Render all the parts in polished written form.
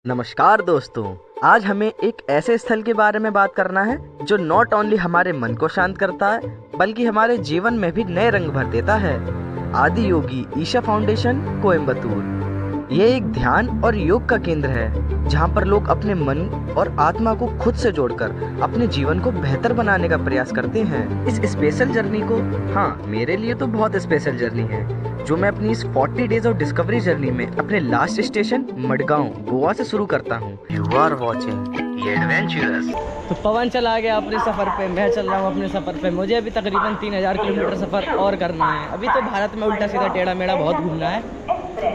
नमस्कार दोस्तों। आज हमें एक ऐसे स्थल के बारे में बात करना है जो नॉट ओनली हमारे मन को शांत करता है बल्कि हमारे जीवन में भी नए रंग भर देता है। आदि योगी ईशा फाउंडेशन कोयम्बतूर। ये एक ध्यान और योग का केंद्र है जहाँ पर लोग अपने मन और आत्मा को खुद से जोड़कर अपने जीवन को बेहतर बनाने का प्रयास करते हैं। इस स्पेशल जर्नी को, हाँ मेरे लिए तो बहुत स्पेशल जर्नी है, जो मैं अपनी इस 40 डेज ऑफ डिस्कवरी जर्नी में अपने लास्ट स्टेशन मडगांव गोवा से शुरू करता हूँ। You are watching adventurous. तो पवन चला गया अपने सफ़र पे, मैं चल रहा हूँ अपने सफ़र पे। मुझे अभी तकरीबन 3000 किलोमीटर सफ़र और करना है। अभी तो भारत में उल्टा सीधा टेढ़ा मेढ़ा बहुत घूमना है,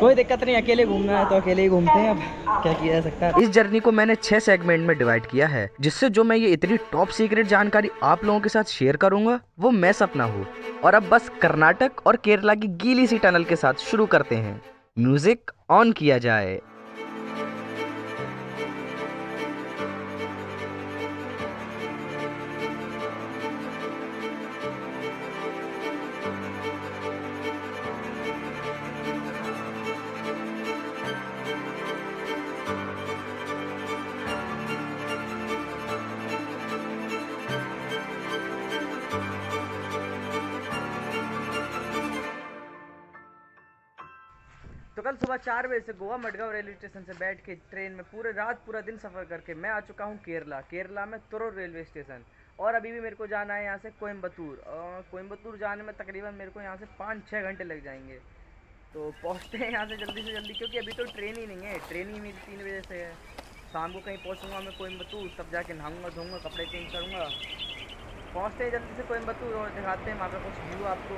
कोई दिक्कत नहीं, अकेले घूमना है तो अकेले ही घूमते हैं। अब क्या किया जा सकता है। इस जर्नी को मैंने 6 सेगमेंट में डिवाइड किया है, जिससे जो मैं ये इतनी टॉप सीक्रेट जानकारी आप लोगों के साथ शेयर करूंगा वो मैस अप ना हो। और अब बस कर्नाटक और केरला की गीली सी टनल के साथ शुरू करते हैं। म्यूजिक ऑन किया जाए। तो कल सुबह 4 बजे से गोवा मडगांव रेलवे स्टेशन से बैठ के ट्रेन में पूरे रात पूरा दिन सफ़र करके मैं आ चुका हूँ केरला में तुरुर रेलवे स्टेशन। और अभी भी मेरे को जाना है यहाँ से कोयम्बतूर। कोयम्बतूर जाने में तकरीबन मेरे को यहाँ से 5-6 घंटे लग जाएंगे। तो पहुँचते हैं यहाँ से जल्दी से जल्दी, क्योंकि अभी तो ट्रेन ही नहीं है। ट्रेन ही मेरी 3 बजे से है। शाम को कहीं पहुँचूँगा मैं कोयम्बतूर, तब जाके नहाऊँगा धोऊँगा, कपड़े चेंज करूँगा। पहुँचते हैं जल्दी से कोयम्बतूर और दिखाते हैं वहाँ पर कुछ व्यू आपको।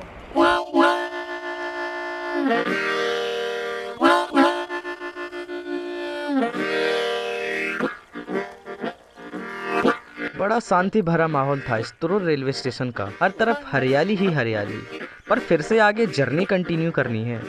बड़ा शांति भरा माहौल था इस तुरुर रेलवे स्टेशन का। हर तरफ हरियाली ही हरियाली। पर फिर से आगे जर्नी कंटिन्यू करनी है।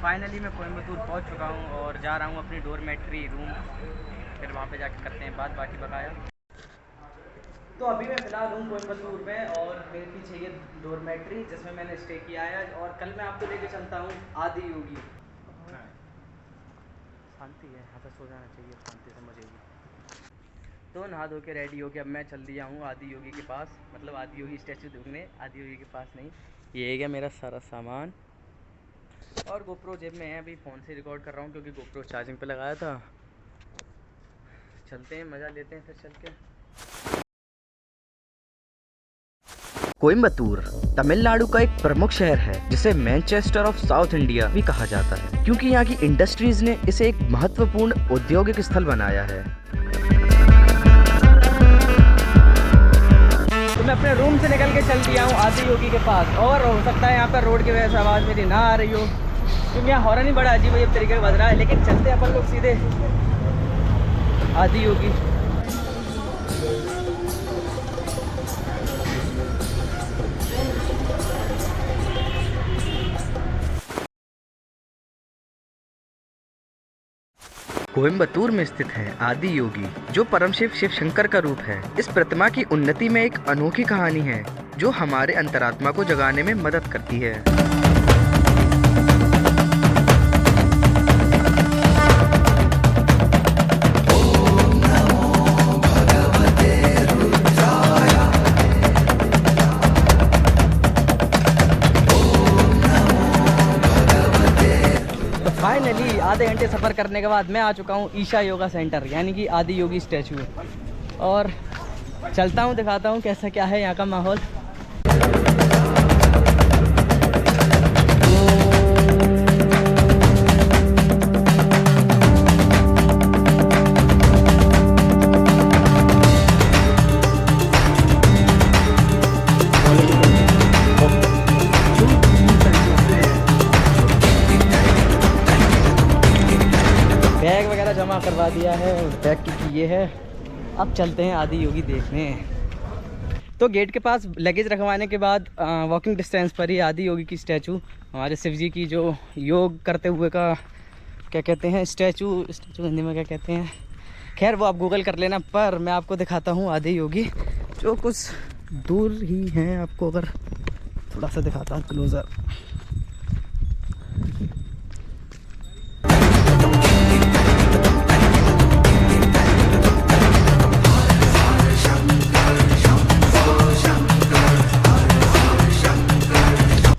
फाइनली मैं कोयम्बतूर पहुंच चुका हूं और जा रहा हूं अपनी डोरमेट्री रूम। फिर वहां पे जाके करते हैं बात बाकी बकाया। तो अभी मैं फ़िलहाल हूँ कोयम्बतूर में और मेरे पीछे ये डोरमेट्री जिसमें मैंने स्टे किया है। और कल मैं आपको लेके चलता हूँ आदि योगी। शांति है, यहाँ पे सो जाना चाहिए, शांति से मजे की। तो नहा धो के रेडी हो के अब मैं चल दिया हूँ आदि योगी के पास, मतलब आदि योगी स्टैचू देखने। आदि योगी के पास नहीं, ये क्या मेरा सारा सामान और गोप्रो जेब में है। अभी फ़ोन से रिकॉर्ड कर रहा हूँ क्योंकि गोप्रो चार्जिंग पे लगाया था। चलते हैं, मज़ा लेते हैं फिर चल के। कोयम्बतूर तमिलनाडु का एक प्रमुख शहर है जिसे मैनचेस्टर ऑफ साउथ इंडिया भी कहा जाता है, क्योंकि यहाँ की इंडस्ट्रीज ने इसे एक महत्वपूर्ण औद्योगिक स्थल बनाया है। तो मैं अपने रूम से निकल के चल दिया हूँ आदि योगी के पास। और हो सकता है यहाँ पर रोड की वजह से आवाज़ मेरी ना आ रही हो, क्योंकि यहाँ हॉर्न ही बड़ा अजीब तरीके का बज रहा है। लेकिन चलते हैं अपन लोग सीधे आदि योगी। कोयम्बतूर में स्थित है आदि योगी, जो परम शिव शिव शंकर का रूप है। इस प्रतिमा की उन्नति में एक अनोखी कहानी है जो हमारे अंतरात्मा को जगाने में मदद करती है। फाइनली आधे घंटे सफ़र करने के बाद मैं आ चुका हूँ ईशा योगा सेंटर, यानी कि आदि योगी स्टैचू। और चलता हूँ, दिखाता हूँ कैसा क्या है यहाँ का माहौल। जमा करवा दिया है। बैग की ये है। अब चलते हैं आदि योगी देखने। तो गेट के पास लगेज रखवाने के बाद वॉकिंग डिस्टेंस पर ही आदि योगी की स्टैचू, हमारे शिव जी की जो योग करते हुए का क्या कहते हैं स्टैचू हिंदी में क्या कहते हैं, खैर वो आप गूगल कर लेना। पर मैं आपको दिखाता हूँ आदि योगी जो कुछ दूर ही हैं। आपको अगर थोड़ा सा दिखाता हूँ क्लोज़र।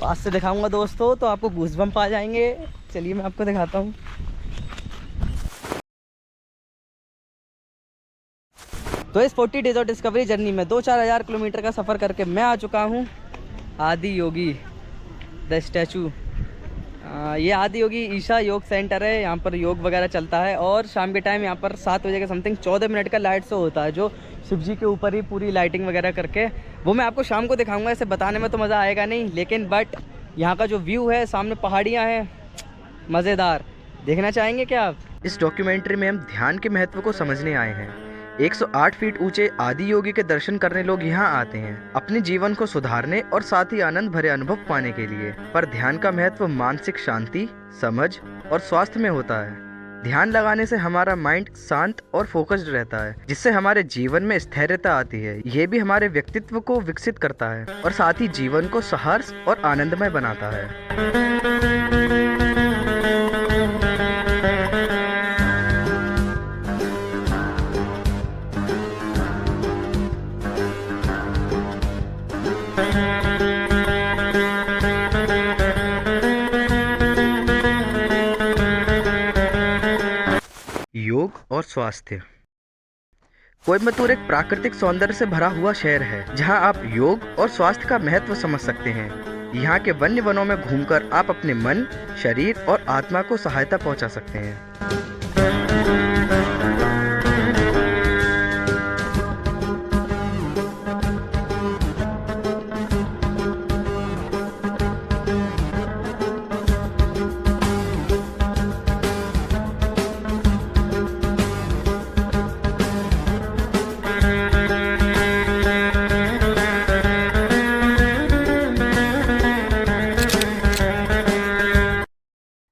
पास से दिखाऊंगा दोस्तों तो आपको गूज़बम्प आ जाएंगे। चलिए मैं आपको दिखाता हूँ। तो इस 40 डेज ऑफ डिस्कवरी जर्नी में 2-4 हज़ार किलोमीटर का सफ़र करके मैं आ चुका हूँ आदि योगी द स्टैचू। ये आदि योगी ईशा योग सेंटर है। यहाँ पर योग वगैरह चलता है और शाम के टाइम यहाँ पर 7 बजे के समथिंग 14 मिनट का लाइट शो होता है, जो शिव जी के ऊपर ही पूरी लाइटिंग वगैरह करके, वो मैं आपको शाम को दिखाऊंगा। इसे बताने में तो मज़ा आएगा नहीं, लेकिन बट यहाँ का जो व्यू है, सामने पहाड़ियाँ हैं, मज़ेदार। देखना चाहेंगे क्या आप? इस डॉक्यूमेंट्री में हम ध्यान के महत्व को समझने आए हैं। 108 फीट ऊंचे आदि योगी के दर्शन करने लोग यहाँ आते हैं अपने जीवन को सुधारने और साथ ही आनंद भरे अनुभव पाने के लिए। पर ध्यान का महत्व मानसिक शांति, समझ और स्वास्थ्य में होता है। ध्यान लगाने से हमारा माइंड शांत और फोकस्ड रहता है, जिससे हमारे जीवन में स्थिरता आती है। ये भी हमारे व्यक्तित्व को विकसित करता है और साथ ही जीवन को सहर्ष और आनंदमय बनाता है। योग और स्वास्थ्य। कोयम्बतूर एक प्राकृतिक सौंदर्य से भरा हुआ शहर है, जहां आप योग और स्वास्थ्य का महत्व समझ सकते हैं। यहाँ के वन्य वनों में घूमकर आप अपने मन, शरीर और आत्मा को सहायता पहुंचा सकते हैं।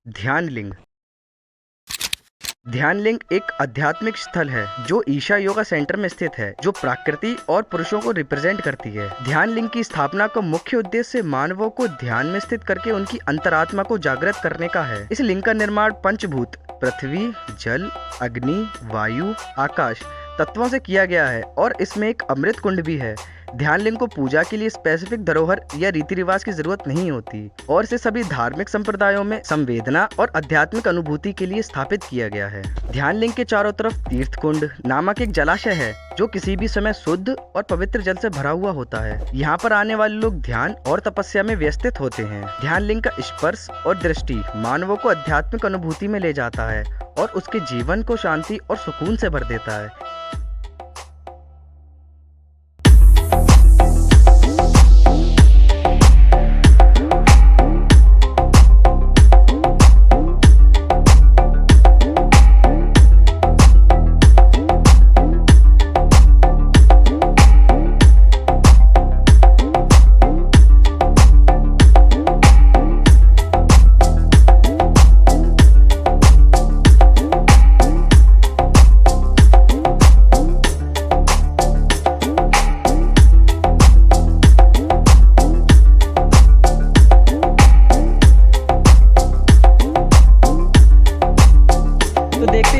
ध्यान लिंग। ध्यान लिंग एक आध्यात्मिक स्थल है जो ईशा योगा सेंटर में स्थित है, जो प्रकृति और पुरुषों को रिप्रेजेंट करती है। ध्यान लिंग की स्थापना का मुख्य उद्देश्य मानवों को ध्यान में स्थित करके उनकी अंतरात्मा को जागृत करने का है। इस लिंग का निर्माण पंचभूत पृथ्वी, जल, अग्नि, वायु, आकाश तत्वों से किया गया है और इसमें एक अमृत कुंड भी है। ध्यान लिंग को पूजा के लिए स्पेसिफिक धरोहर या रीति रिवाज की जरूरत नहीं होती और इसे सभी धार्मिक संप्रदायों में संवेदना और आध्यात्मिक अनुभूति के लिए स्थापित किया गया है। ध्यान लिंग के चारों तरफ तीर्थ कुंड नामक एक जलाशय है, जो किसी भी समय शुद्ध और पवित्र जल से भरा हुआ होता है। यहाँ पर आने वाले लोग ध्यान और तपस्या में व्यस्तित होते हैं। ध्यान लिंग का स्पर्श और दृष्टि मानवों को आध्यात्मिक अनुभूति में ले जाता है और उसके जीवन को शांति और सुकून से भर देता है।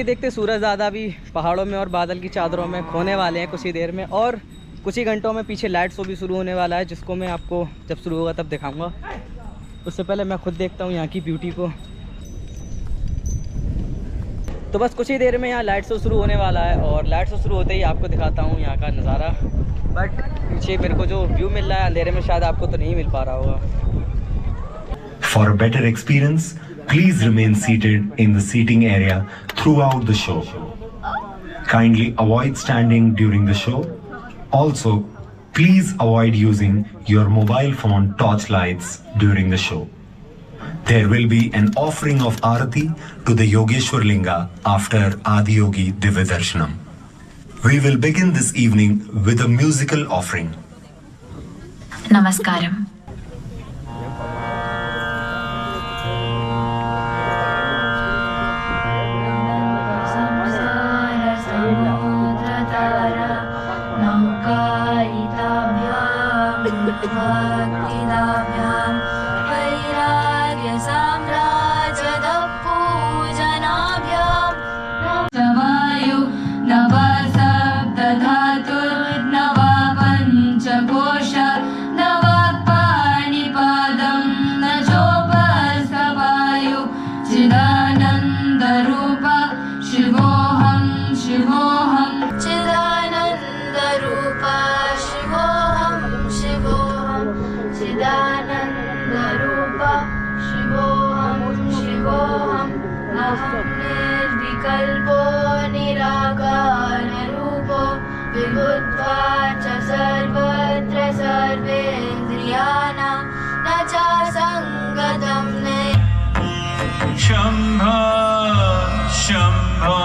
देखते सूरज दादा भी पहाड़ों में और बादल की चादरों में खोने वाले हैं कुछ ही देर में, और कुछ ही घंटों में पीछे लाइट शो भी शुरू होने वाला है, जिसको मैं आपको जब शुरू होगा तब दिखाऊंगा। उससे पहले मैं खुद देखता हूँ यहाँ की ब्यूटी को। तो बस कुछ ही देर में यहाँ लाइट शो शुरू होने वाला है और लाइट शो शुरू होते ही आपको दिखाता हूँ यहाँ का नज़ारा। बट पीछे मेरे को जो व्यू मिल रहा है अंधेरे में शायद आपको तो नहीं मिल पा रहा होगा। For a better experience, please remain seated in the seating area throughout the show. Kindly avoid standing during the show. Also, please avoid using your mobile phone torch lights during the show. There will be an offering of Aarati to the Yogeshwar Linga after Adi Yogi Divya Darshanam. We will begin this evening with a musical offering. నమస్కారం. निर्विकल्पो निराकाररूपो विभुत्वा च सर्वत्र सर्वेन्द्रियाणां न च संगतं Shambho Shambho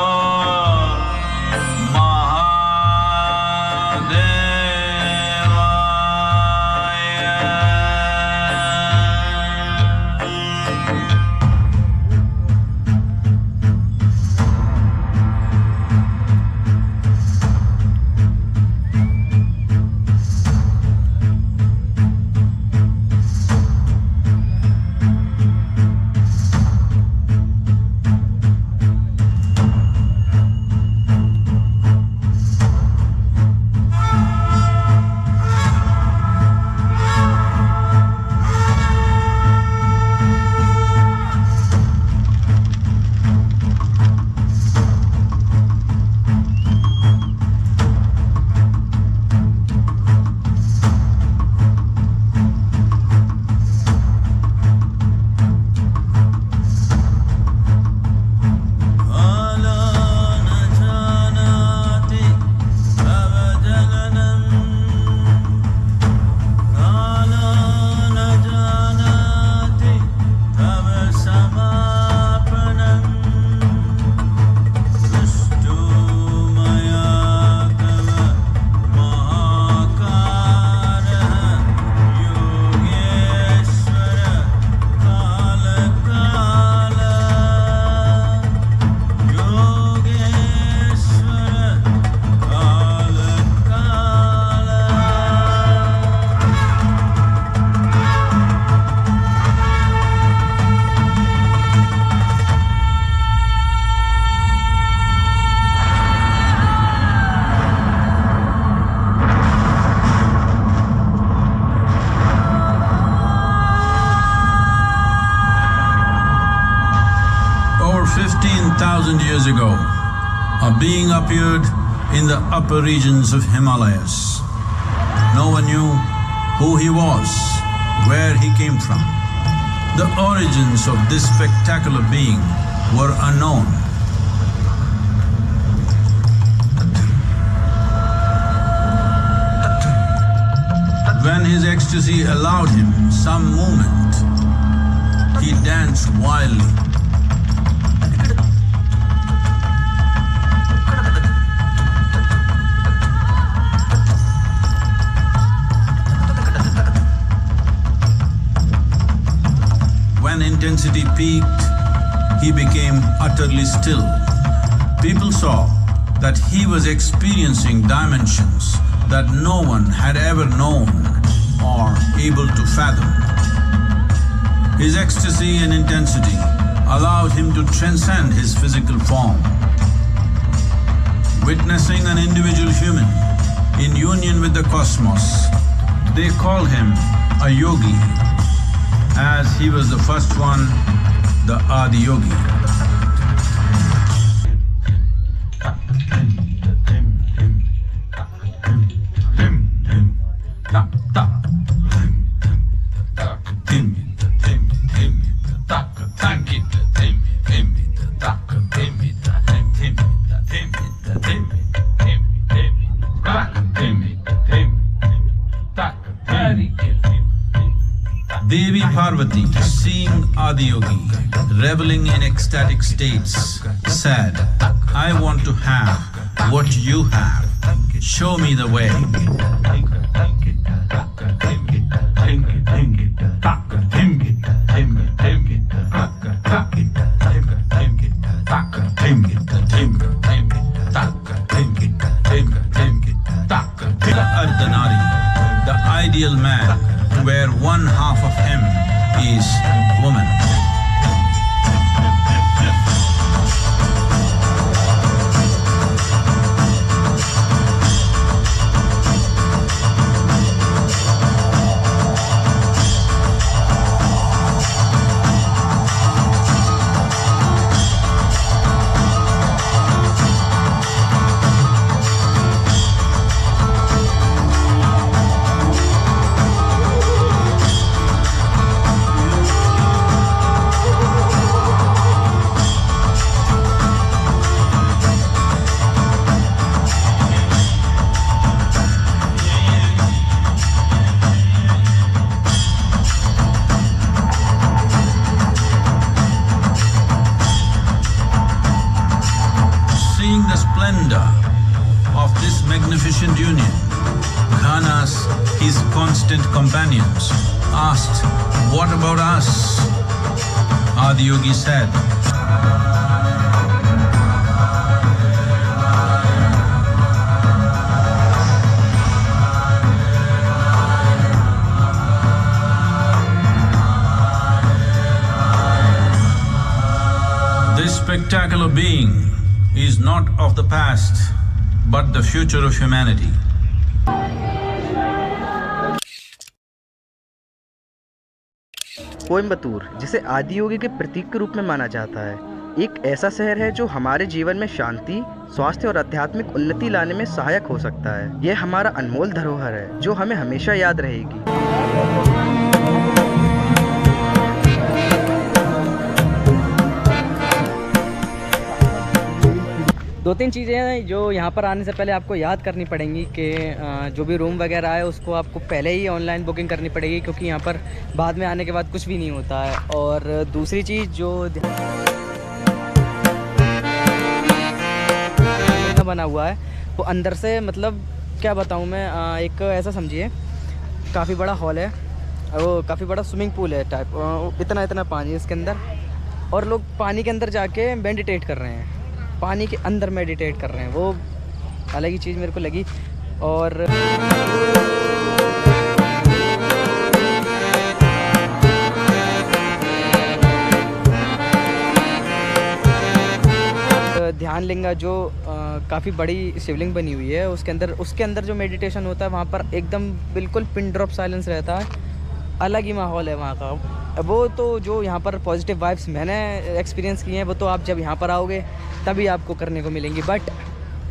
Over 15,000 years ago, a being appeared in the upper regions of Himalayas. No one knew who he was, where he came from. The origins of this spectacular being were unknown. When his ecstasy allowed him some movement, he danced wildly. When intensity peaked, he became utterly still. People saw that he was experiencing dimensions that no one had ever known or able to fathom. His ecstasy and intensity allowed him to transcend his physical form. Witnessing an individual human in union with the cosmos, they call him a yogi, as he was the first one, the Adi Yogi. Devi Parvati, seeing Adiyogi reveling in ecstatic states, said, "I want to have what you have. Show me the way. Ardhanari, the ideal man, where one half of him is woman. Seeing the splendor of this magnificent union, Ghanas, his constant companions, asked, "What about us?" Adiyogi said, "This spectacular being is not of the past, but the future of humanity." Coimbatore, जिसे आदियोगी के प्रतीक के रूप में माना जाता है, एक ऐसा शहर है जो हमारे जीवन में शांति, स्वास्थ्य और आध्यात्मिक उन्नति लाने में सहायक हो सकता है। यह हमारा अनमोल धरोहर है जो हमें हमेशा याद रहेगी। दो तीन चीज़ें हैं जो यहाँ पर आने से पहले आपको याद करनी पड़ेंगी कि जो भी रूम वगैरह है उसको आपको पहले ही ऑनलाइन बुकिंग करनी पड़ेगी, क्योंकि यहाँ पर बाद में आने के बाद कुछ भी नहीं होता है। और दूसरी चीज़ जो बना हुआ है वो अंदर से, मतलब क्या बताऊँ मैं, एक ऐसा समझिए काफ़ी बड़ा हॉल है, वो काफ़ी बड़ा स्विमिंग पूल है टाइप, इतना इतना पानी है इसके अंदर, और लोग पानी के अंदर जाके मेडिटेट कर रहे हैं, पानी के अंदर मेडिटेट कर रहे हैं। वो अलग ही चीज़ मेरे को लगी। और ध्यान लिंगा जो काफ़ी बड़ी शिवलिंग बनी हुई है, उसके अंदर जो मेडिटेशन होता है वहाँ पर एकदम बिल्कुल पिन ड्रॉप साइलेंस रहता है, अलग ही माहौल है वहाँ का। वो तो जो यहाँ पर पॉजिटिव वाइब्स मैंने एक्सपीरियंस किए हैं वो तो आप जब यहाँ पर आओगे तभी आपको करने को मिलेंगी। बट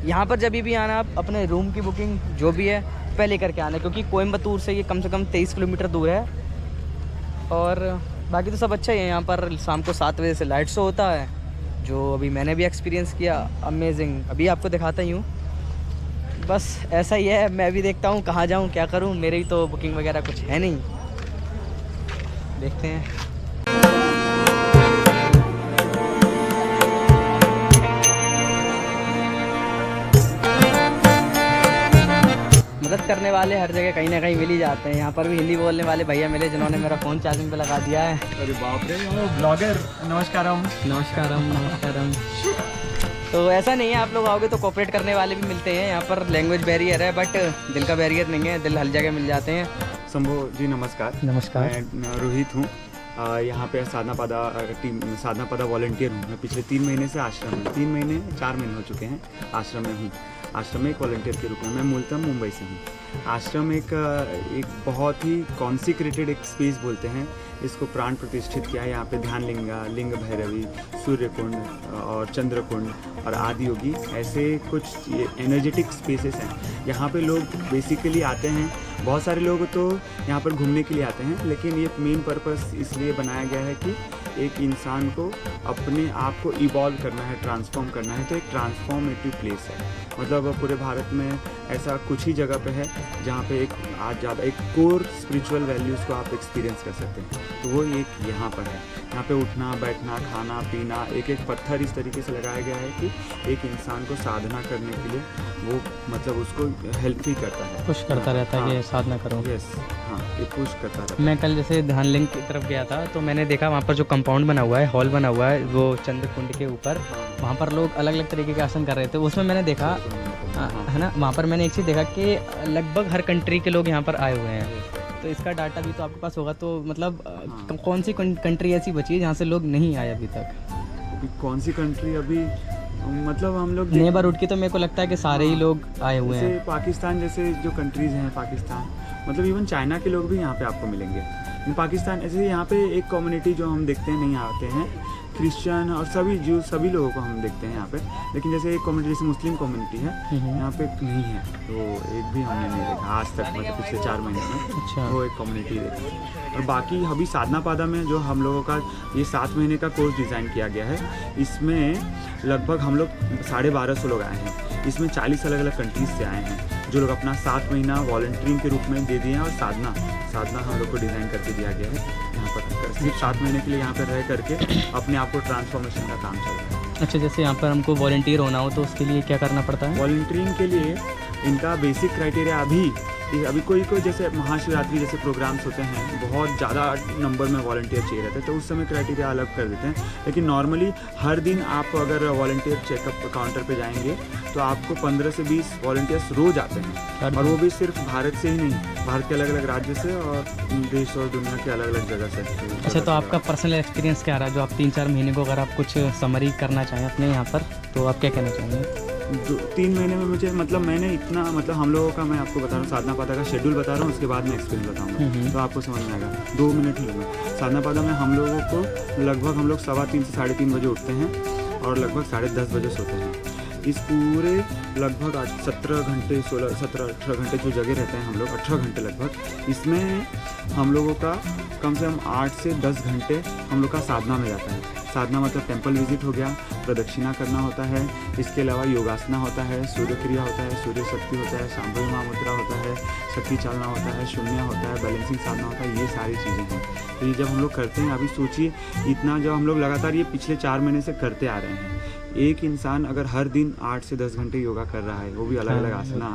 यहाँ पर जब भी आना, आप अपने रूम की बुकिंग जो भी है पहले करके आना, क्योंकि कोयम्बतूर से ये कम से कम 23 किलोमीटर दूर है। और बाकी तो सब अच्छा ही है। यहाँ पर शाम को 7 बजे से लाइट शो होता है, जो अभी मैंने भी एक्सपीरियंस किया, अमेजिंग। अभी आपको दिखाता ही हूँ। बस ऐसा ही है, मैं भी देखता हूँ कहाँ जाऊँ क्या करूँ, मेरी तो बुकिंग वगैरह कुछ है नहीं, देखते हैं। मदद करने वाले हर जगह कहीं ना कहीं मिल ही जाते हैं। यहाँ पर भी हिंदी बोलने वाले भैया मिले जिन्होंने मेरा फ़ोन चार्जिंग पे लगा दिया है। अरे बाप रे, ब्लॉगर। नमस्कारम। तो ऐसा नहीं है, आप लोग आओगे तो कोऑपरेट करने वाले भी मिलते हैं। यहाँ पर लैंग्वेज बैरियर है बट दिल का बैरियर नहीं है, दिल हर जगह मिल जाते हैं। शंभू जी नमस्कार। नमस्कार। मैं रोहित हूँ, यहाँ पे साधना पदा वॉलंटियर हूँ। मैं पिछले 3 महीने से आश्रम में, 4 महीने हो चुके हैं आश्रम में हूँ। आश्रम में एक वॉलंटियर के रूप में। मैं मूलतः मुंबई से हूँ। आश्रम एक बहुत ही कॉन्सिक्रेटेड एक स्पेस बोलते हैं इसको, प्राण प्रतिष्ठित किया है। यहाँ पे ध्यान लिंगा, लिंग भैरवी, सूर्य कुंड और चंद्र कुंड और आदियोगी, ऐसे कुछ एनर्जेटिक स्पेसेस हैं। यहाँ पे लोग बेसिकली आते हैं, बहुत सारे लोग तो यहाँ पर घूमने के लिए आते हैं, लेकिन ये मेन पर्पस इसलिए बनाया गया है कि एक इंसान को अपने आप को इवॉल्व करना है, ट्रांसफॉर्म करना है, तो एक ट्रांसफॉर्मेटिव प्लेस है। मतलब पूरे भारत में ऐसा कुछ ही जगह पे है जहाँ पे एक आज ज़्यादा एक कोर स्पिरिचुअल वैल्यूज़ को आप एक्सपीरियंस कर सकते हैं। तो वो एक यहाँ पर है। यहाँ पे उठना बैठना खाना पीना, एक एक पत्थर इस तरीके से लगाया गया है कि एक इंसान को साधना करने के लिए वो मतलब उसको हेल्प ही करता है, पुश करता रहता है हाँ। कि साधना करो। यस, हाँ, ये पुश करता रहता है। मैं कल जैसे ध्यानलिंग की तरफ गया था तो मैंने देखा वहाँ पर जो कंपाउंड बना हुआ है, हॉल बना हुआ है वो चंद्रकुंड के ऊपर, वहाँ पर लोग अलग अलग तरीके के आसन कर रहे थे। उसमें मैंने देखा है ना, वहाँ पर मैंने एक चीज़ देखा कि लगभग हर कंट्री के लोग यहाँ पर आए हुए हैं। तो इसका डाटा भी तो आपके पास होगा, तो मतलब कौन सी कंट्री ऐसी बची है जहाँ से लोग नहीं आए अभी तक? अभी कौन सी कंट्री अभी मतलब हम लोग नेबरहुड की तो मेरे को लगता है कि सारे ही लोग आए हुए जैसे हैं। पाकिस्तान जैसे जो कंट्रीज़ हैं, पाकिस्तान मतलब इवन चाइना के लोग भी यहाँ पे आपको मिलेंगे। पाकिस्तान ऐसे यहाँ पे एक कम्युनिटी जो हम देखते हैं नहीं आते हैं, क्रिश्चियन और सभी जू सभी लोगों को हम देखते हैं यहाँ पे। लेकिन जैसे एक कम्युनिटी जैसे मुस्लिम कम्युनिटी है यहाँ पे नहीं है, तो एक भी हमने नहीं देखा आज तक, मतलब पिछले 4 महीने में। अच्छा। वो एक कम्युनिटी देखी। और बाकी अभी साधना पादा में जो हम लोगों का ये 7 महीने का कोर्स डिज़ाइन किया गया है, इसमें लगभग हम लोग 1250 लोग आए हैं। इसमें 40 अलग अलग कंट्रीज से आए हैं जो लोग अपना 7 महीना वॉलंटियरिंग के रूप में दे दिए हैं। और साधना हम लोग को डिज़ाइन करके दिया गया है यहाँ पर सिर्फ 7 महीने के लिए यहाँ पर रह करके अपने आप को ट्रांसफॉर्मेशन का काम चल रहा है। अच्छा, जैसे यहाँ पर हमको वॉलंटियर होना हो तो उसके लिए क्या करना पड़ता है? वॉलंटियरिंग के लिए इनका बेसिक क्राइटेरिया अभी कोई जैसे महाशिवरात्रि जैसे प्रोग्राम्स होते हैं, बहुत ज़्यादा नंबर में वॉलंटियर चाहिए रहते हैं, तो उस समय क्राइटेरिया अलग कर देते हैं। लेकिन नॉर्मली हर दिन आप अगर वॉलंटियर चेकअप काउंटर पे जाएंगे तो आपको 15 से 20 वॉलंटियर्स रोज आते हैं। और वो भी सिर्फ भारत से ही नहीं, भारत के अलग अलग राज्य से और देश और दुनिया के अलग अलग जगह से। अच्छा, तो आपका पर्सनल एक्सपीरियंस क्या रहा है जो आप 3-4 महीने को अगर आप कुछ समरी करना चाहें अपने यहाँ पर, तो आप क्या कहना चाहेंगे? 3 महीने में मुझे मतलब मैंने इतना मतलब हम लोगों का मैं आपको बता रहा हूँ, साधना पादा का शेड्यूल बता रहा हूँ, उसके बाद मैं एक्सपीरियंस बताऊँगा तो आपको समझ में आएगा। 2 मिनट ही लगा। साधना पादा में हम लोगों को लगभग हम लोग 3:15 से 3:30 बजे उठते हैं और लगभग 10:30 बजे सोते हैं। इस पूरे लगभग 17 घंटे 17-18 घंटे जो जगह रहते हैं हम लोग, 18 घंटे लगभग, इसमें हम लोगों का कम से कम 8 से 10 घंटे हम लोग का साधना में जाता है। साधना मतलब टेंपल विजिट हो गया, प्रदक्षिणा करना होता है, इसके अलावा योगासना होता है, सूर्य क्रिया होता है, सूर्य शक्ति होता है, शांभवी महामुद्रा होता है, शक्ति चालना होता है, शून्य होता है, बैलेंसिंग साधना होता है, ये सारी चीज़ें हैं। तो ये जब हम लोग करते हैं, अभी सोचिए इतना जब हम लोग लगातार ये पिछले 4 महीने से करते आ रहे हैं, एक इंसान अगर हर दिन 8 से 10 घंटे योगा कर रहा है, वो भी अलग अलग आसना,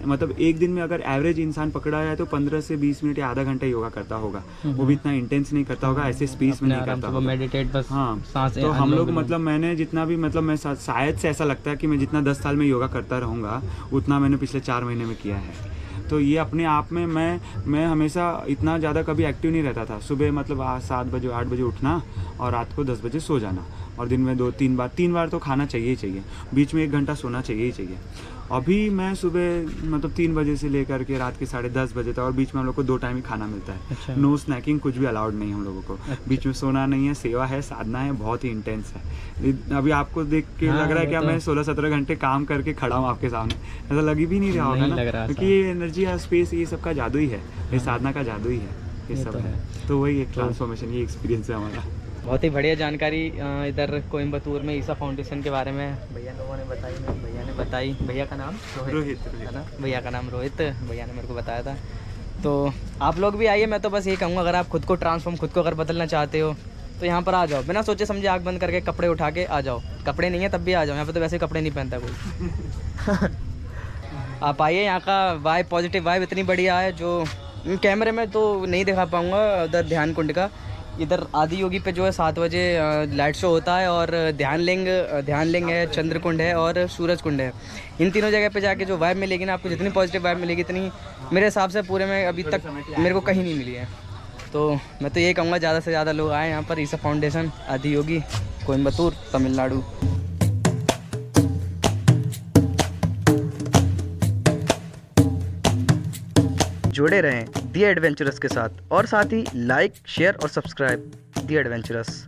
मतलब एक दिन में अगर एवरेज इंसान पकड़ा है तो 15 से 20 मिनट या आधा घंटा योगा करता होगा। वो भी इतना इंटेंस नहीं करता होगा, ऐसे स्पेस में नहीं करता होगा, मेडिटेट बस। हाँ, सांसें तो हम लोग मतलब मैंने जितना भी मतलब मैं शायद से ऐसा लगता है कि मैं जितना 10 साल में योगा करता रहूँगा उतना मैंने पिछले 4 महीने में किया है। तो ये अपने आप में मैं हमेशा इतना ज़्यादा कभी एक्टिव नहीं रहता था। सुबह मतलब 7 बजे 8 बजे उठना और रात को 10 बजे सो जाना, और दिन में 2-3 बार तो खाना चाहिए ही चाहिए, बीच में 1 घंटा सोना चाहिए ही चाहिए। अभी मैं सुबह मतलब 3 बजे से लेकर के रात के 10:30 बजे तक, और बीच में हम लोग को 2 टाइम ही खाना मिलता है। अच्छा। नो स्नैकिंग, कुछ भी अलाउड नहीं हम लोगों को। बीच में सोना नहीं है, सेवा है, साधना है, बहुत ही इंटेंस है। अभी आपको देख के लग रहा है कि मैं 16-17 घंटे काम करके खड़ा हूँ आपके सामने, ऐसा लग भी नहीं रहा होगा ना, क्योंकि ये एनर्जी या स्पेस ये सब का जादू ही है, ये साधना का जादू ही है, ये सब है। तो वही एक ट्रांसफॉर्मेशन, ये एक्सपीरियंस है हमारा। बहुत ही बढ़िया जानकारी इधर कोयम्बतूर में ईसा फाउंडेशन के बारे में भैया लोगों ने बताई, भैया ने बताई। भैया का नाम रोहित है ना? भैया का नाम रोहित, भैया ने मेरे को बताया था। तो आप लोग भी आइए, मैं तो बस ये कहूँगा, अगर आप खुद को अगर बदलना चाहते हो तो यहाँ पर आ जाओ, बिना सोचे समझे आँख बंद करके कपड़े उठा के आ जाओ। कपड़े नहीं है तब भी आ जाओ, यहाँ पर तो वैसे कपड़े नहीं पहनता कोई। आप आइए, यहाँ का वाइब, पॉजिटिव वाइब इतनी बढ़िया है जो कैमरे में तो नहीं दिखा पाऊँगा। उधर ध्यान कुंड का, इधर आदि योगी पे जो है 7 बजे लाइट शो होता है, और ध्यानलिंग है, चंद्रकुंड है और सूरज कुंड है। इन तीनों जगह पे जाके जो वाइब मिलेगी ना आपको, जितनी पॉजिटिव वाइब मिलेगी इतनी मेरे हिसाब से पूरे में अभी तक मेरे को कहीं नहीं मिली है। तो मैं तो ये कहूँगा ज़्यादा से ज़्यादा लोग आए यहाँ पर, ईसा फाउंडेशन, आदि योगी, कोयम्बतूर, तमिलनाडु। जुड़े रहें दी एडवेंचरस के साथ, और साथ ही लाइक, शेयर और सब्सक्राइब दी एडवेंचरस।